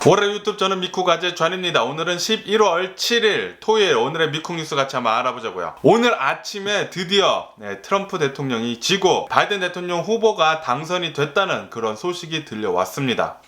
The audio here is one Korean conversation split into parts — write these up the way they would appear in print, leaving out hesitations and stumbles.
올해 유튜브 저는 미쿡아재 존입니다. 오늘은 11월 7일 토요일 오늘의 미쿡 뉴스 같이 한번 알아보자고요. 오늘 아침에 드디어 트럼프 대통령이 지고 바이든 대통령 후보가 당선이 됐다는 그런 소식이 들려왔습니다.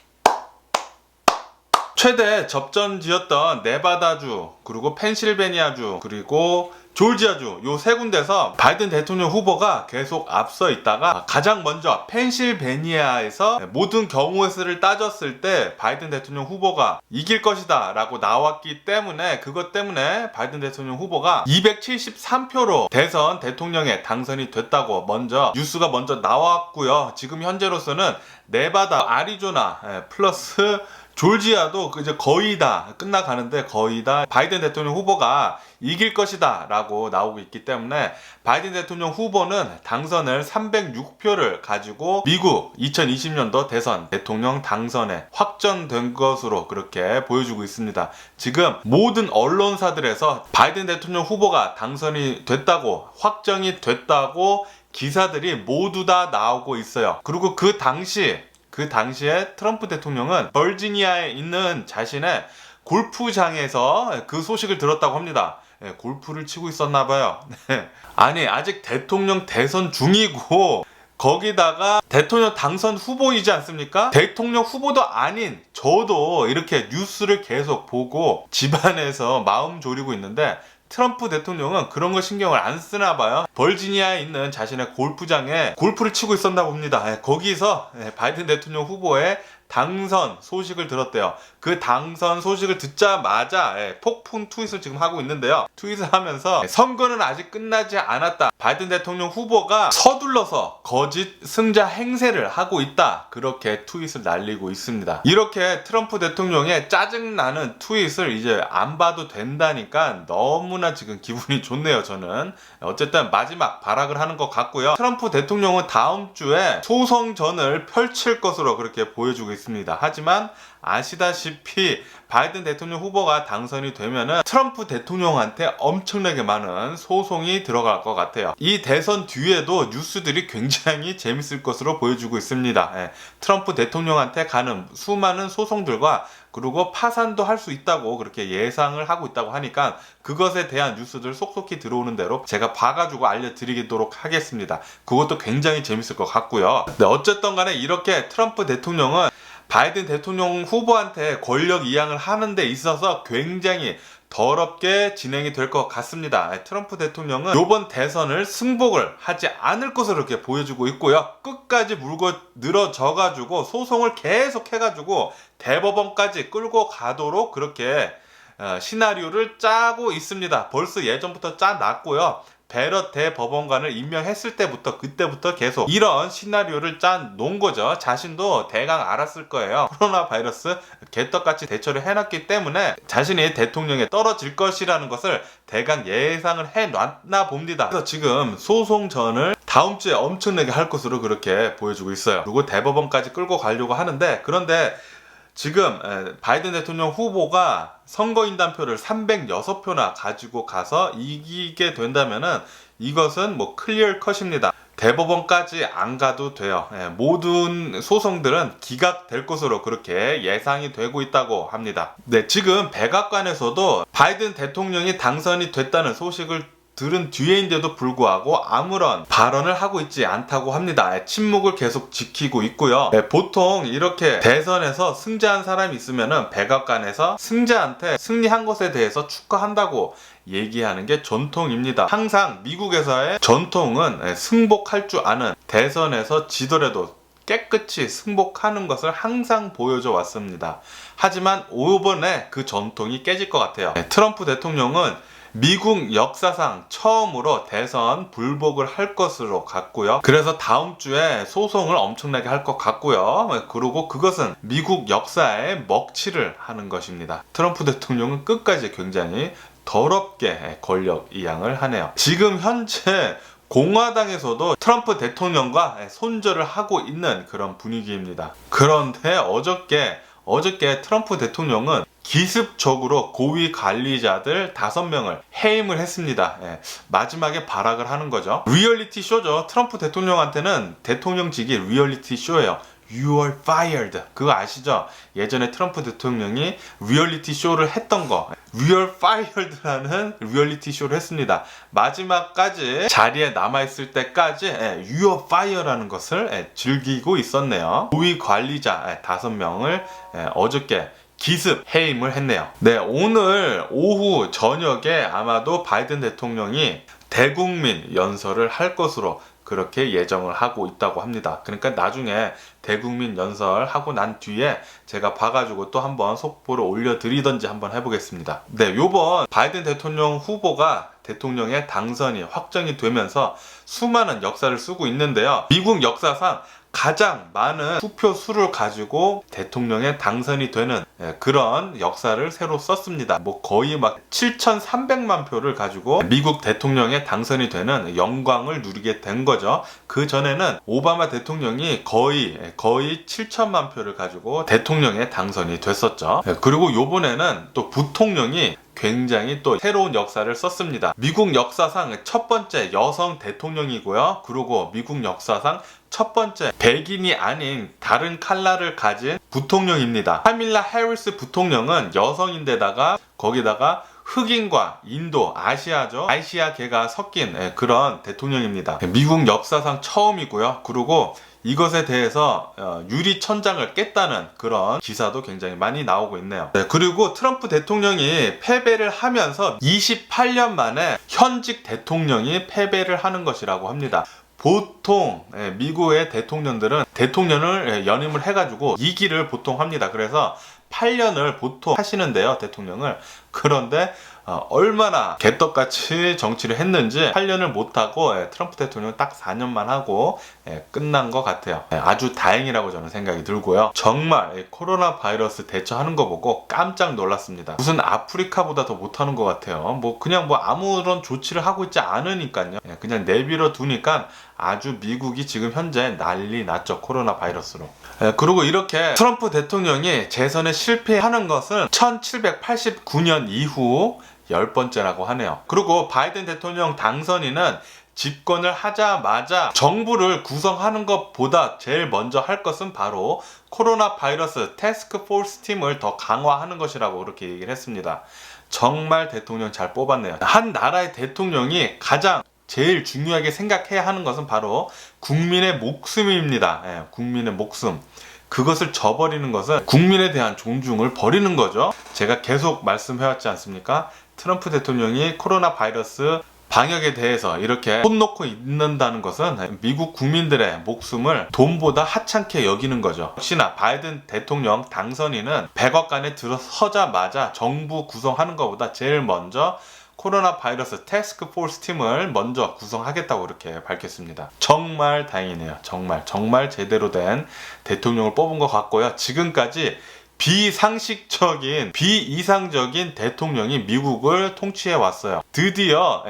최대 접전지였던 네바다주, 그리고 펜실베니아주, 그리고 조지아주 요 세 군데서 바이든 대통령 후보가 계속 앞서 있다가 가장 먼저 펜실베니아에서 모든 경우의 수를 따졌을 때 바이든 대통령 후보가 이길 것이다 라고 나왔기 때문에 그것 때문에 바이든 대통령 후보가 273표로 대선 대통령에 당선이 됐다고 뉴스가 먼저 나왔고요. 지금 현재로서는 네바다, 아리조나 플러스 조지아도 이제 거의 다 끝나가는데 거의 다 바이든 대통령 후보가 이길 것이다 라고 나오고 있기 때문에 바이든 대통령 후보는 당선을 306표를 가지고 미국 2020년도 대선 대통령 당선에 확정된 것으로 그렇게 보여주고 있습니다. 지금 모든 언론사들에서 바이든 대통령 후보가 당선이 됐다고 확정이 됐다고 기사들이 모두 다 나오고 있어요. 그리고 그 당시에 트럼프 대통령은 버지니아에 있는 자신의 골프장에서 그 소식을 들었다고 합니다. 골프를 치고 있었나봐요. 아니 아직 대통령 대선 중이고 거기다가 대통령 당선 후보이지 않습니까? 대통령 후보도 아닌 저도 이렇게 뉴스를 계속 보고 집안에서 마음 졸이고 있는데 트럼프 대통령은 그런 거 신경을 안 쓰나 봐요. 버지니아에 있는 자신의 골프장에 골프를 치고 있었나 봅니다. 거기서 바이든 대통령 후보의 당선 소식을 들었대요. 그 당선 소식을 듣자마자 폭풍 트윗을 지금 하고 있는데요. 트윗을 하면서 선거는 아직 끝나지 않았다. 바이든 대통령 후보가 서둘러서 거짓 승자 행세를 하고 있다. 그렇게 트윗을 날리고 있습니다. 이렇게 트럼프 대통령의 짜증나는 트윗을 이제 안 봐도 된다니까 너무나 지금 기분이 좋네요. 저는 어쨌든 마지막 발악을 하는 것 같고요. 트럼프 대통령은 다음 주에 소송전을 펼칠 것으로 그렇게 보여주고 있습니다. 하지만 아시다시피 바이든 대통령 후보가 당선이 되면은 트럼프 대통령한테 엄청나게 많은 소송이 들어갈 것 같아요. 이 대선 뒤에도 뉴스들이 굉장히 재밌을 것으로 보여주고 있습니다. 트럼프 대통령한테 가는 수많은 소송들과 그리고 파산도 할 수 있다고 그렇게 예상을 하고 있다고 하니까 그것에 대한 뉴스들 속속히 들어오는 대로 제가 봐가지고 알려드리도록 하겠습니다. 그것도 굉장히 재밌을 것 같고요. 네, 어쨌든 간에 이렇게 트럼프 대통령은 바이든 대통령 후보한테 권력 이양을 하는 데 있어서 굉장히 더럽게 진행이 될 것 같습니다. 트럼프 대통령은 이번 대선을 승복을 하지 않을 것으로 이렇게 보여주고 있고요. 끝까지 물고 늘어져가지고 소송을 계속 해가지고 대법원까지 끌고 가도록 그렇게 시나리오를 짜고 있습니다. 벌써 예전부터 짜놨고요. 베럿 대법원관을 임명했을 때부터 그때부터 계속 이런 시나리오를 짜 놓은 거죠. 자신도 대강 알았을 거예요. 코로나 바이러스 개떡같이 대처를 해놨기 때문에 자신이 대통령에 떨어질 것이라는 것을 대강 예상을 해놨나 봅니다. 그래서 지금 소송전을 다음 주에 엄청나게 할 것으로 그렇게 보여주고 있어요. 그리고 대법원까지 끌고 가려고 하는데 그런데 지금 바이든 대통령 후보가 선거인단표를 306표나 가지고 가서 이기게 된다면은 이것은 뭐 클리어 컷입니다. 대법원까지 안 가도 돼요. 모든 소송들은 기각될 것으로 그렇게 예상이 되고 있다고 합니다. 네, 지금 백악관에서도 바이든 대통령이 당선이 됐다는 소식을 들은 뒤에인데도 불구하고 아무런 발언을 하고 있지 않다고 합니다. 침묵을 계속 지키고 있고요. 보통 이렇게 대선에서 승자한 사람이 있으면은 백악관에서 승자한테 승리한 것에 대해서 축하한다고 얘기하는 게 전통입니다. 항상 미국에서의 전통은 승복할 줄 아는 대선에서 지더라도 깨끗이 승복하는 것을 항상 보여줘 왔습니다. 하지만 이번에 그 전통이 깨질 것 같아요. 트럼프 대통령은 미국 역사상 처음으로 대선 불복을 할 것으로 같고요. 그래서 다음 주에 소송을 엄청나게 할 것 같고요. 그리고 그것은 미국 역사에 먹칠을 하는 것입니다. 트럼프 대통령은 끝까지 굉장히 더럽게 권력 이양을 하네요. 지금 현재 공화당에서도 트럼프 대통령과 손절을 하고 있는 그런 분위기입니다. 그런데 어저께 트럼프 대통령은 기습적으로 고위 관리자들 5명을 해임을 했습니다. 마지막에 발악을 하는 거죠. 리얼리티 쇼죠. 트럼프 대통령한테는 대통령직이 리얼리티 쇼예요. You are fired. 그거 아시죠? 예전에 트럼프 대통령이 리얼리티 쇼를 했던 거. We are fired라는 리얼리티 쇼를 했습니다. 마지막까지 자리에 남아있을 때까지 You are fired라는 것을 즐기고 있었네요. 고위 관리자 5명을 어저께 기습 해임을 했네요. 네, 오늘 오후 저녁에 아마도 바이든 대통령이 대국민 연설을 할 것으로 그렇게 예정을 하고 있다고 합니다. 그러니까 나중에 대국민 연설 하고 난 뒤에 제가 봐가지고 또 한번 속보를 올려드리던지 한번 해보겠습니다. 네, 요번 바이든 대통령 후보가 대통령의 당선이 확정이 되면서 수많은 역사를 쓰고 있는데요. 미국 역사상 가장 많은 투표 수를 가지고 대통령에 당선이 되는 그런 역사를 새로 썼습니다. 뭐 거의 막 7,300만 표를 가지고 미국 대통령에 당선이 되는 영광을 누리게 된 거죠. 그 전에는 오바마 대통령이 거의 7천만 표를 가지고 대통령에 당선이 됐었죠. 그리고 요번에는 또 부통령이 굉장히 또 새로운 역사를 썼습니다. 미국 역사상 첫 번째 여성 대통령이고요. 그리고 미국 역사상 첫 번째 백인이 아닌 다른 컬러를 가진 부통령입니다. 카밀라 해리스 부통령은 여성인데다가 거기다가 흑인과 인도, 아시아계가 섞인 그런 대통령입니다. 미국 역사상 처음이고요. 그리고 이것에 대해서 유리천장을 깼다는 그런 기사도 굉장히 많이 나오고 있네요. 네, 그리고 트럼프 대통령이 패배를 하면서 28년 만에 현직 대통령이 패배를 하는 것이라고 합니다. 보통 미국의 대통령들은 대통령을 연임을 해가지고 2기를 보통 합니다. 그래서 8년을 보통 하시는데요, 대통령을. 그런데 얼마나 개떡같이 정치를 했는지 8년을 못하고 트럼프 대통령은 딱 4년만 하고 끝난 것 같아요. 아주 다행이라고 저는 생각이 들고요. 정말 코로나 바이러스 대처하는 거 보고 깜짝 놀랐습니다. 무슨 아프리카보다 더 못하는 것 같아요. 그냥 아무런 조치를 하고 있지 않으니까요. 그냥 내버려 두니까 아주 미국이 지금 현재 난리 났죠. 코로나 바이러스로. 그리고 이렇게 트럼프 대통령이 재선에 실패하는 것은 1789년 이후 10번째라고 하네요. 그리고 바이든 대통령 당선인은 집권을 하자마자 정부를 구성하는 것보다 제일 먼저 할 것은 바로 코로나 바이러스 태스크 포스 팀을 더 강화하는 것이라고 그렇게 얘기를 했습니다. 정말 대통령 잘 뽑았네요. 한 나라의 대통령이 가장 제일 중요하게 생각해야 하는 것은 바로 국민의 목숨입니다. 국민의 목숨. 그것을 저버리는 것은 국민에 대한 존중을 버리는 거죠. 제가 계속 말씀해왔지 않습니까? 트럼프 대통령이 코로나 바이러스 방역에 대해서 이렇게 손 놓고 있는다는 것은 미국 국민들의 목숨을 돈보다 하찮게 여기는 거죠. 역시나 바이든 대통령 당선인은 백악관에 들어서자마자 정부 구성하는 것보다 제일 먼저 코로나 바이러스 태스크 포스 팀을 먼저 구성하겠다고 이렇게 밝혔습니다. 정말 다행이네요. 정말 제대로 된 대통령을 뽑은 것 같고요. 지금까지 비상식적인, 비이상적인 대통령이 미국을 통치해 왔어요. 드디어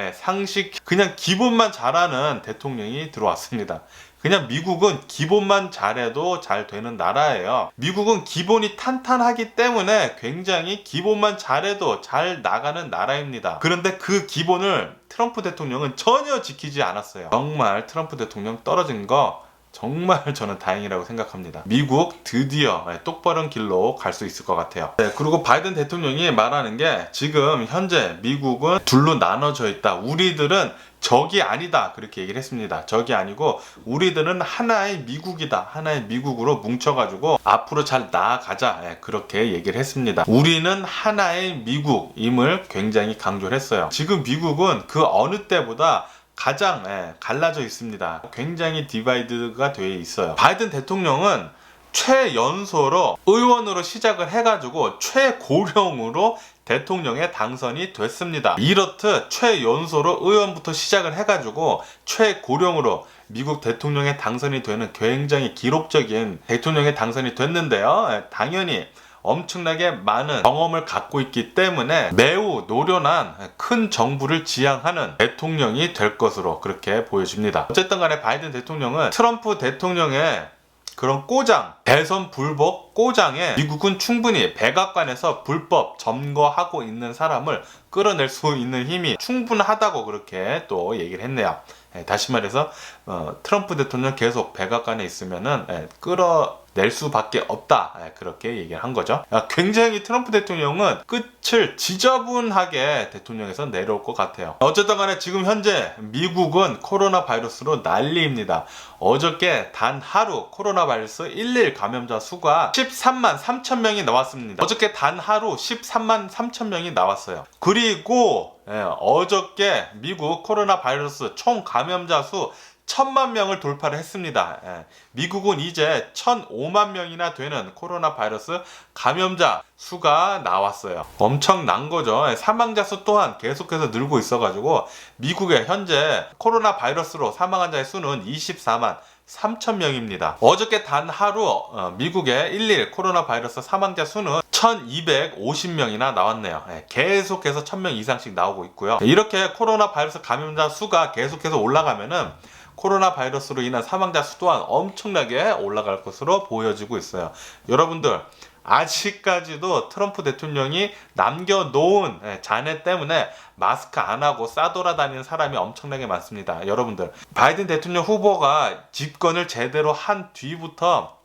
그냥 기본만 잘하는 대통령이 들어왔습니다. 그냥 미국은 기본만 잘해도 잘 되는 나라예요. 미국은 기본이 탄탄하기 때문에 굉장히 기본만 잘해도 잘 나가는 나라입니다. 그런데 그 기본을 트럼프 대통령은 전혀 지키지 않았어요. 정말 트럼프 대통령 떨어진 거 정말 저는 다행이라고 생각합니다. 미국 드디어 똑바른 길로 갈 수 있을 것 같아요. 그리고 바이든 대통령이 말하는 게 지금 현재 미국은 둘로 나눠져 있다. 우리들은 적이 아니다. 그렇게 얘기를 했습니다. 적이 아니고 우리들은 하나의 미국이다. 하나의 미국으로 뭉쳐가지고 앞으로 잘 나아가자. 그렇게 얘기를 했습니다. 우리는 하나의 미국임을 굉장히 강조를 했어요. 지금 미국은 그 어느 때보다 가장 갈라져 있습니다. 굉장히 디바이드가 되어 있어요. 바이든 대통령은 최연소로 의원으로 시작을 해가지고 최고령으로 대통령에 당선이 됐습니다. 이렇듯 최연소로 의원부터 시작을 해가지고 최고령으로 미국 대통령에 당선이 되는 굉장히 기록적인 대통령에 당선이 됐는데요. 당연히 엄청나게 많은 경험을 갖고 있기 때문에 매우 노련한 큰 정부를 지향하는 대통령이 될 것으로 그렇게 보여집니다. 어쨌든 간에 바이든 대통령은 트럼프 대통령의 그런 꼬장, 대선 불복 꼬장에 미국은 충분히 백악관에서 불법 점거하고 있는 사람을 끌어낼 수 있는 힘이 충분하다고 그렇게 또 얘기를 했네요. 다시 말해서 트럼프 대통령 계속 백악관에 있으면은 끌어낼 낼 수밖에 없다. 그렇게 얘기를 한 거죠. 굉장히 트럼프 대통령은 끝을 지저분하게 대통령에서 내려올 것 같아요. 어쨌든 간에 지금 현재 미국은 코로나 바이러스로 난리입니다. 어저께 단 하루 코로나 바이러스 1일 감염자 수가 13만 3천 명이 나왔습니다. 어저께 단 하루 13만 3천 명이 나왔어요. 그리고 어저께 미국 코로나 바이러스 총 감염자 수 1000만 명을 돌파를 했습니다. 미국은 이제 1005만 명이나 되는 코로나 바이러스 감염자 수가 나왔어요. 엄청난 거죠. 사망자 수 또한 계속해서 늘고 있어가지고 미국의 현재 코로나 바이러스로 사망한 자의 수는 24만 3천 명입니다. 어저께 단 하루 미국의 1일 코로나 바이러스 사망자 수는 1250명이나 나왔네요. 계속해서 1000명 이상씩 나오고 있고요. 이렇게 코로나 바이러스 감염자 수가 계속해서 올라가면은 코로나 바이러스로 인한 사망자 수 또한 엄청나게 올라갈 것으로 보여지고 있어요. 여러분들 아직까지도 트럼프 대통령이 남겨놓은 잔해 때문에 마스크 안 하고 싸돌아다니는 사람이 엄청나게 많습니다. 여러분들 바이든 대통령 후보가 집권을 제대로 한 뒤부터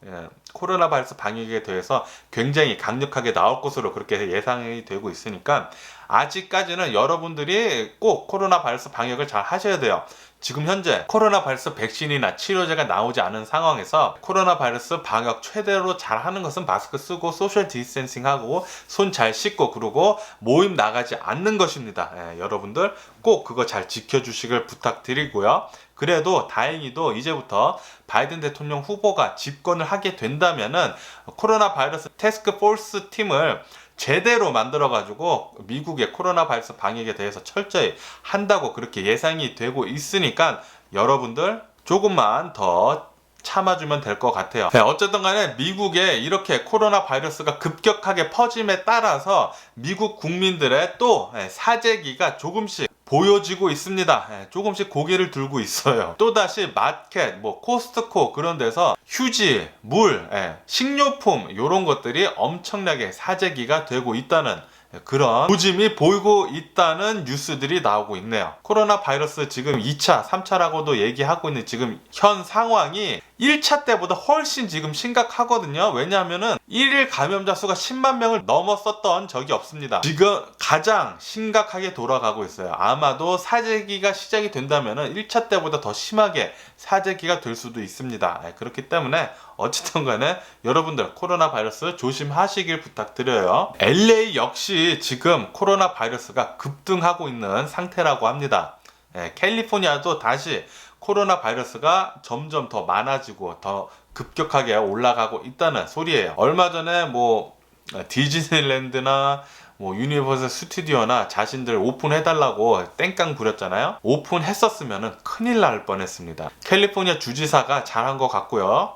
코로나 바이러스 방역에 대해서 굉장히 강력하게 나올 것으로 그렇게 예상이 되고 있으니까 아직까지는 여러분들이 꼭 코로나 바이러스 방역을 잘 하셔야 돼요. 지금 현재 코로나 바이러스 백신이나 치료제가 나오지 않은 상황에서 코로나 바이러스 방역 최대로 잘 하는 것은 마스크 쓰고 소셜 디스텐싱 하고 손 잘 씻고 그러고 모임 나가지 않는 것입니다. 여러분들 꼭 그거 잘 지켜주시길 부탁드리고요. 그래도 다행히도 이제부터 바이든 대통령 후보가 집권을 하게 된다면은 코로나 바이러스 태스크 포스 팀을 제대로 만들어가지고 미국의 코로나 바이러스 방역에 대해서 철저히 한다고 그렇게 예상이 되고 있으니까 여러분들 조금만 더 참아주면 될 것 같아요. 어쨌든 간에 미국에 이렇게 코로나 바이러스가 급격하게 퍼짐에 따라서 미국 국민들의 또 사재기가 조금씩 보여지고 있습니다. 조금씩 고개를 들고 있어요. 또다시 마켓, 코스트코 그런 데서 휴지, 물, 식료품 이런 것들이 엄청나게 사재기가 되고 있다는 그런 조짐이 보이고 있다는 뉴스들이 나오고 있네요. 코로나 바이러스 지금 2차, 3차라고도 얘기하고 있는 지금 현 상황이 1차 때보다 훨씬 지금 심각하거든요. 왜냐하면은 1일 감염자 수가 10만 명을 넘었었던 적이 없습니다. 지금 가장 심각하게 돌아가고 있어요. 아마도 사재기가 시작이 된다면은 1차 때보다 더 심하게 사재기가 될 수도 있습니다. 그렇기 때문에 어쨌든 간에 여러분들 코로나 바이러스 조심하시길 부탁드려요. LA 역시 지금 코로나 바이러스가 급등하고 있는 상태라고 합니다. 캘리포니아도 다시 코로나 바이러스가 점점 더 많아지고 더 급격하게 올라가고 있다는 소리예요. 얼마 전에 디즈니랜드나 유니버설 스튜디오나 자신들 오픈해달라고 땡깡 부렸잖아요. 오픈했었으면 큰일 날 뻔했습니다. 캘리포니아 주지사가 잘한 것 같고요.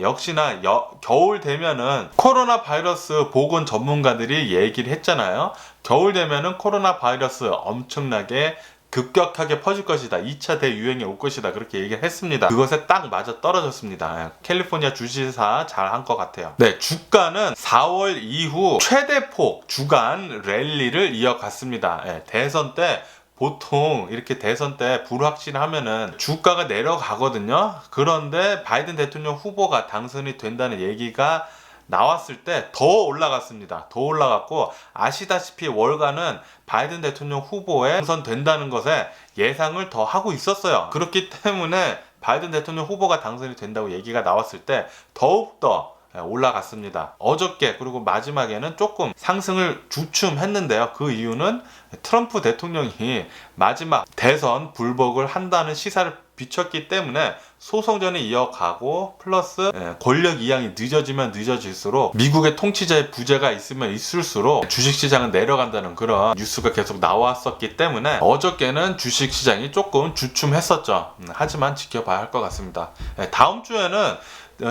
역시나 겨울 되면은 코로나 바이러스 보건 전문가들이 얘기를 했잖아요. 겨울 되면은 코로나 바이러스 엄청나게 급격하게 퍼질 것이다. 2차 대유행이 올 것이다. 그렇게 얘기를 했습니다. 그것에 딱 맞아 떨어졌습니다. 캘리포니아 주지사 잘한 것 같아요. 주가는 4월 이후 최대폭 주간 랠리를 이어갔습니다. 대선 때 보통 이렇게 대선 때 불확실하면은 주가가 내려가거든요. 그런데 바이든 대통령 후보가 당선이 된다는 얘기가 나왔을 때 더 올라갔습니다. 더 올라갔고 아시다시피 월가는 바이든 대통령 후보에 당선된다는 것에 예상을 더 하고 있었어요. 그렇기 때문에 바이든 대통령 후보가 당선이 된다고 얘기가 나왔을 때 더욱더 올라갔습니다. 어저께 그리고 마지막에는 조금 상승을 주춤했는데요. 그 이유는 트럼프 대통령이 마지막 대선 불복을 한다는 시사를 비췄기 때문에 소송전이 이어가고 플러스 권력 이양이 늦어지면 늦어질수록 미국의 통치자의 부재가 있으면 있을수록 주식시장은 내려간다는 그런 뉴스가 계속 나왔었기 때문에 어저께는 주식시장이 조금 주춤했었죠. 하지만 지켜봐야 할 것 같습니다. 다음 주에는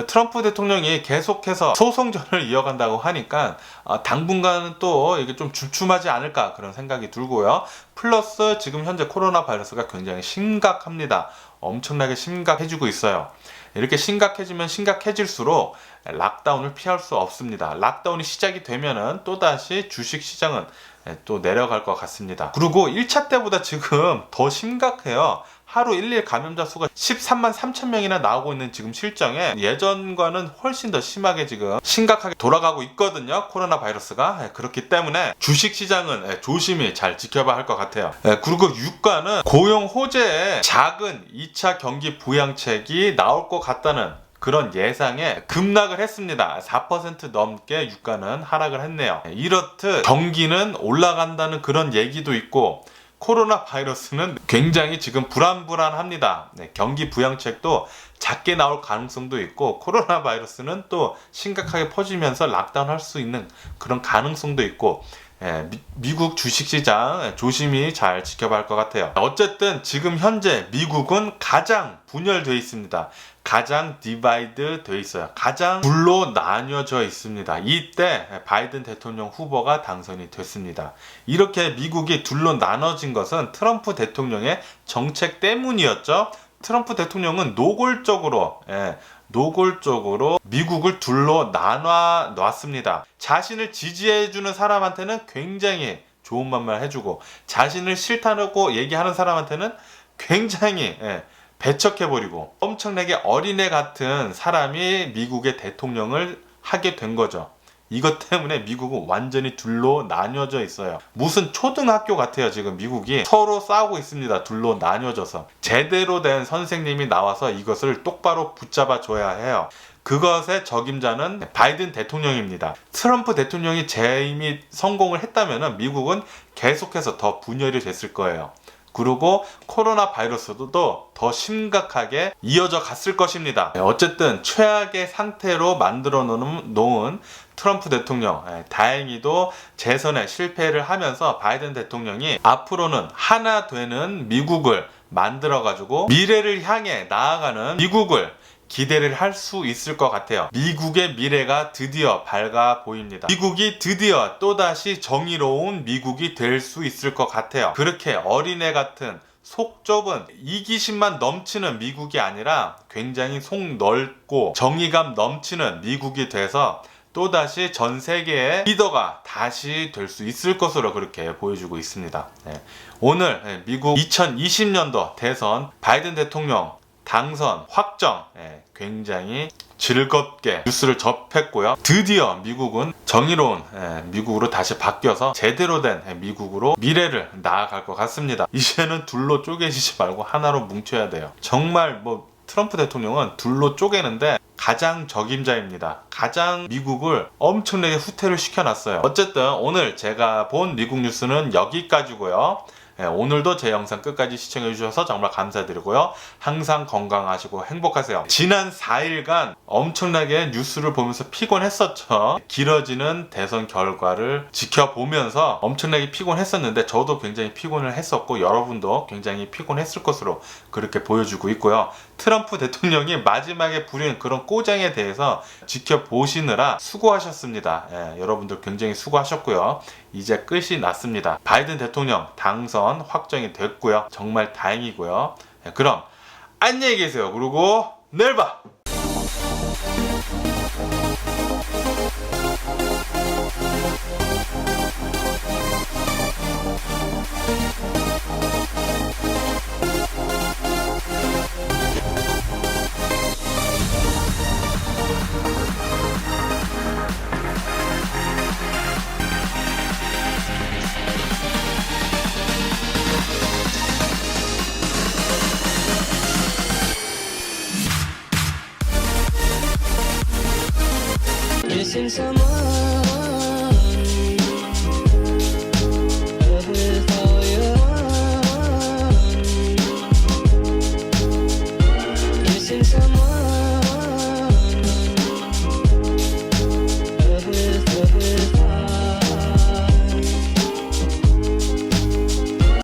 트럼프 대통령이 계속해서 소송전을 이어간다고 하니까 당분간은 또 이게 좀 주춤하지 않을까 그런 생각이 들고요. 플러스 지금 현재 코로나 바이러스가 굉장히 심각합니다. 엄청나게 심각해지고 있어요. 이렇게 심각해지면 심각해질수록 락다운을 피할 수 없습니다. 락다운이 시작이 되면은 또다시 주식시장은 또 내려갈 것 같습니다. 그리고 1차 때보다 지금 더 심각해요. 하루 일일 감염자 수가 13만 3천 명이나 나오고 있는 지금 실정에 예전과는 훨씬 더 심하게 지금 심각하게 돌아가고 있거든요. 코로나 바이러스가. 그렇기 때문에 주식시장은 조심히 잘 지켜봐야 할 것 같아요. 그리고 유가는 고용 호재에 작은 2차 경기 부양책이 나올 것 같다는 그런 예상에 급락을 했습니다. 4% 넘게 유가는 하락을 했네요. 이렇듯 경기는 올라간다는 그런 얘기도 있고 코로나 바이러스는 굉장히 지금 불안합니다. 경기 부양책도 작게 나올 가능성도 있고 코로나 바이러스는 또 심각하게 퍼지면서 락다운 할 수 있는 그런 가능성도 있고 미국 주식시장 조심히 잘 지켜봐야 할 것 같아요. 어쨌든 지금 현재 미국은 가장 분열되어 있습니다. 가장 디바이드 되어 있어요. 가장 둘로 나뉘어져 있습니다. 이때 바이든 대통령 후보가 당선이 됐습니다. 이렇게 미국이 둘로 나눠진 것은 트럼프 대통령의 정책 때문이었죠. 트럼프 대통령은 노골적으로 미국을 둘로 나눠 놨습니다. 자신을 지지해주는 사람한테는 굉장히 좋은 말만 해주고 자신을 싫다고 얘기하는 사람한테는 굉장히 배척해버리고 엄청나게 어린애 같은 사람이 미국의 대통령을 하게 된 거죠. 이것 때문에 미국은 완전히 둘로 나뉘어져 있어요. 무슨 초등학교 같아요. 지금 미국이 서로 싸우고 있습니다. 둘로 나뉘어져서 제대로 된 선생님이 나와서 이것을 똑바로 붙잡아 줘야 해요. 그것의 적임자는 바이든 대통령입니다. 트럼프 대통령이 재임이 성공을 했다면 미국은 계속해서 더 분열이 됐을 거예요. 그리고 코로나 바이러스도 더 심각하게 이어져 갔을 것입니다. 어쨌든 최악의 상태로 만들어 놓은 트럼프 대통령, 다행히도 재선에 실패를 하면서 바이든 대통령이 앞으로는 하나 되는 미국을 만들어 가지고 미래를 향해 나아가는 미국을 기대를 할 수 있을 것 같아요. 미국의 미래가 드디어 밝아 보입니다. 미국이 드디어 또다시 정의로운 미국이 될 수 있을 것 같아요. 그렇게 어린애 같은 속 좁은 이기심만 넘치는 미국이 아니라 굉장히 속 넓고 정의감 넘치는 미국이 돼서 또다시 전 세계의 리더가 다시 될 수 있을 것으로 그렇게 보여주고 있습니다. 오늘 미국 2020년도 대선 바이든 대통령 당선 확정 굉장히 즐겁게 뉴스를 접했고요. 드디어 미국은 정의로운 미국으로 다시 바뀌어서 제대로 된 미국으로 미래를 나아갈 것 같습니다. 이제는 둘로 쪼개지지 말고 하나로 뭉쳐야 돼요. 정말 트럼프 대통령은 둘로 쪼개는데 가장 적임자입니다. 가장 미국을 엄청나게 후퇴를 시켜놨어요. 어쨌든 오늘 제가 본 미국 뉴스는 여기까지고요. 오늘도 제 영상 끝까지 시청해주셔서 정말 감사드리고요. 항상 건강하시고 행복하세요. 지난 4일간 엄청나게 뉴스를 보면서 피곤했었죠. 길어지는 대선 결과를 지켜보면서 엄청나게 피곤했었는데 저도 굉장히 피곤을 했었고 여러분도 굉장히 피곤했을 것으로 그렇게 보여주고 있고요. 트럼프 대통령이 마지막에 부린 그런 꼬장에 대해서 지켜보시느라 수고하셨습니다. 여러분들 굉장히 수고하셨고요. 이제 끝이 났습니다. 바이든 대통령 당선 확정이 됐고요. 정말 다행이고요. 그럼 안녕히 계세요. 그리고 내일 봐. Missing someone